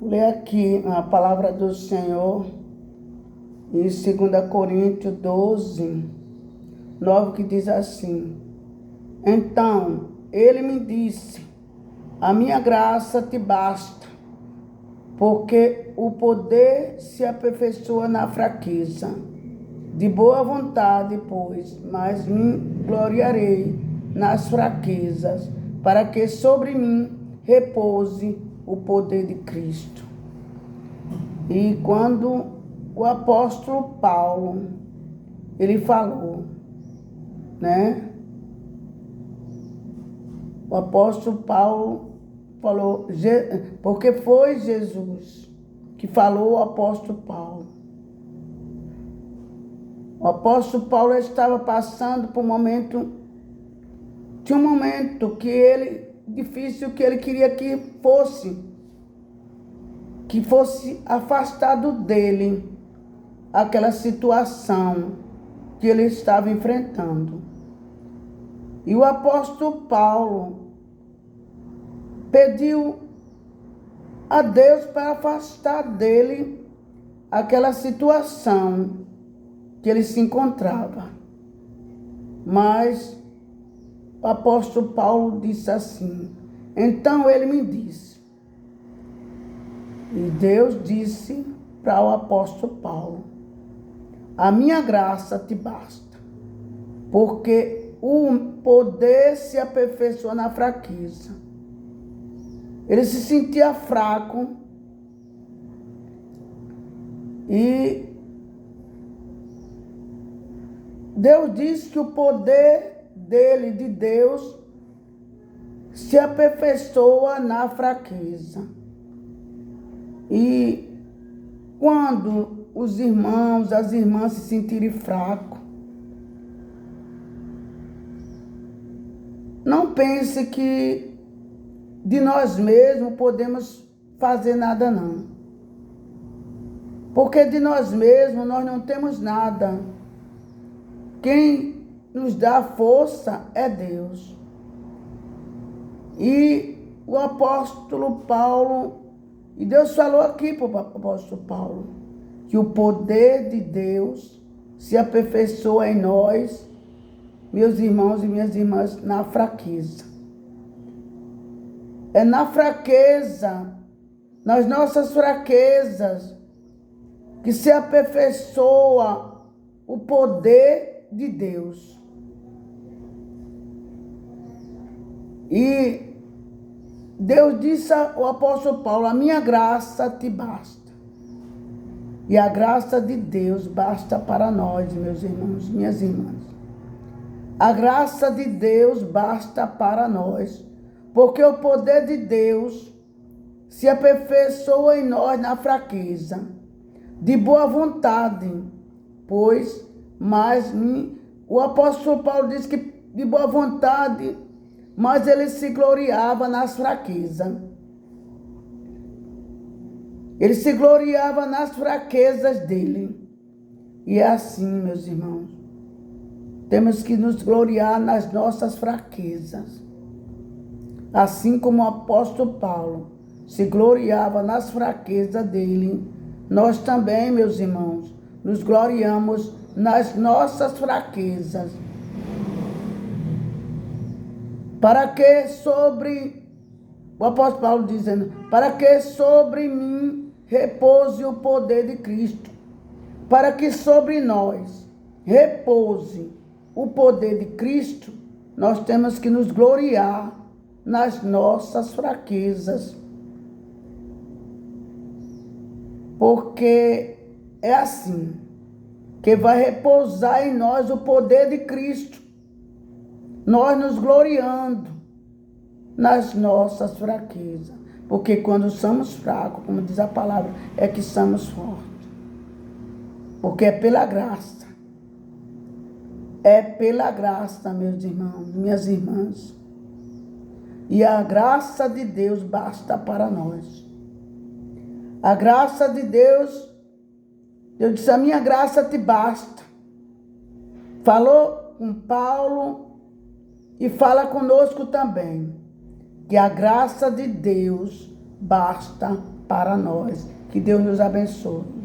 Vou ler aqui a palavra do Senhor em 2 Coríntios 12, 9, que diz assim: Então ele me disse, a minha graça te basta, porque o poder se aperfeiçoa na fraqueza. De boa vontade, pois, mas me gloriarei nas fraquezas, para que sobre mim repouse o poder de Cristo. E quando o apóstolo Paulo, ele falou, né? O apóstolo Paulo falou, porque foi Jesus que falou ao apóstolo Paulo. O apóstolo Paulo estava passando por um momento, tinha um momento difícil, que ele queria que fosse afastado dele aquela situação que ele estava enfrentando. E o apóstolo Paulo pediu a Deus para afastar dele aquela situação que ele se encontrava. Mas o apóstolo Paulo disse assim, então ele me disse, e Deus disse para o apóstolo Paulo, a minha graça te basta, porque o poder se aperfeiçoa na fraqueza. Ele se sentia fraco e Deus disse que o poder de Deus, se aperfeiçoa na fraqueza. E quando os irmãos, as irmãs se sentirem fracos, não pense que de nós mesmos podemos fazer nada, não. Porque de nós mesmos nós não temos nada. Quem nos dá força é Deus. E o apóstolo Paulo, e Deus falou aqui para o apóstolo Paulo, que o poder de Deus se aperfeiçoa em nós, meus irmãos e minhas irmãs, na fraqueza. É na fraqueza, nas nossas fraquezas, que se aperfeiçoa o poder de Deus. E Deus disse ao apóstolo Paulo, a minha graça te basta. E a graça de Deus basta para nós, meus irmãos, minhas irmãs. A graça de Deus basta para nós, porque o poder de Deus se aperfeiçoa em nós na fraqueza, de boa vontade, pois, o apóstolo Paulo diz que de boa vontade, mas ele se gloriava nas fraquezas. Ele se gloriava nas fraquezas dele. E é assim, meus irmãos, temos que nos gloriar nas nossas fraquezas. Assim como o apóstolo Paulo se gloriava nas fraquezas dele, nós também, meus irmãos, nos gloriamos nas nossas fraquezas. Para que o apóstolo Paulo dizendo, para que sobre mim repouse o poder de Cristo, para que sobre nós repouse o poder de Cristo, nós temos que nos gloriar nas nossas fraquezas. Porque é assim que vai repousar em nós o poder de Cristo. Nós nos gloriando nas nossas fraquezas. Porque quando somos fracos, como diz a palavra, é que somos fortes. Porque é pela graça. É pela graça, meus irmãos, minhas irmãs. E a graça de Deus basta para nós. A graça de Deus, Deus disse, a minha graça te basta. Falou com Paulo e fala conosco também. Que a graça de Deus basta para nós. Que Deus nos abençoe.